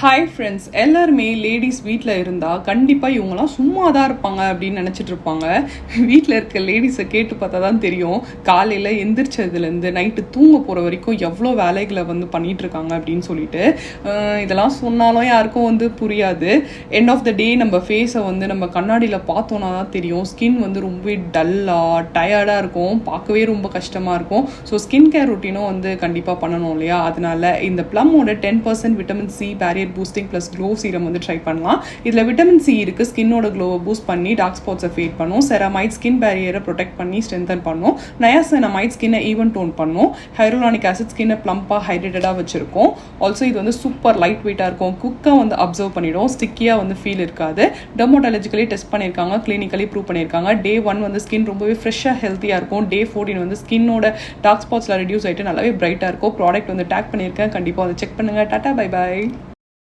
Hi friends, எல்லாருமே ladies வீட்டில் இருந்தால் கண்டிப்பாக இவங்களாம் சும்மா தான் இருப்பாங்க அப்படின்னு நினச்சிட்டு இருப்பாங்க. வீட்டில் இருக்க லேடிஸை கேட்டு பார்த்தா தான் தெரியும், காலையில் எந்திரிச்சதுலேருந்து நைட்டு தூங்க போகிற வரைக்கும் எவ்வளோ வேலைகளை பண்ணிட்டு இருக்காங்க அப்படின்னு சொல்லிட்டு. இதெல்லாம் சொன்னாலும் யாருக்கும் புரியாது. எண்ட் ஆஃப் த டே நம்ம ஃபேஸை நம்ம கண்ணாடியில் பார்த்தோன்னா தான் தெரியும், ஸ்கின் ரொம்பவே டல்லாக டயர்டாக இருக்கும், பார்க்கவே ரொம்ப கஷ்டமாக இருக்கும். ஸோ ஸ்கின் கேர் ரொட்டீனும் கண்டிப்பாக பண்ணணும் இல்லையா? அதனால இந்த ப்ளம்மோட 10% vitamin C barrier boosting plus glow serum try பண்ணலாம். இதில் விட்டமின் சி இருக்குது, ஸ்கின்னோட க்ளோவை பூஸ்ட் பண்ணி டார்க் ஸ்பாட்ஸை ஃபேட் பண்ணும். செரமைட் ஸ்கின் பேரியரை ப்ரொடெக்ட் பண்ணி ஸ்ட்ரென்தன் பண்ணும். நயாசினமைட் ஸ்கின்னை ஈவன் டோன் பண்ணும். ஹைரோலானிக் ஆசிட் ஸ்கின்னை ப்ளம்பாக ஹைட்ரேட்டடாக வச்சிருக்கும். ஆல்சோ இது சூப்பர் லைட் வெயிட்டாக இருக்கும், குக்காக அப்சர்வ் பண்ணிடும், ஸ்டிக்கியாக ஃபீல் இருக்காது. டெர்மோட்டாலஜிக்கலி டெஸ்ட் பண்ணியிருக்காங்க, கிளினிக்கலி ப்ரூவ் பண்ணியிருக்காங்க. டே 1 ஸ்கின் ரொம்பவே ஃப்ரெஷ்ஷாக ஹெல்த்தியாக இருக்கும். டே 14 ஸ்கின்னோட டார்க் ஸ்பாட்ஸில் ரெடியூஸ் ஆகிட்டு நல்லாவே பிரைட்டாக இருக்கும். ப்ராடக்ட் டேக் பண்ணியிருக்கேன், கண்டிப்பாக அதை செக் பண்ணுங்கள். Tata, bye bye.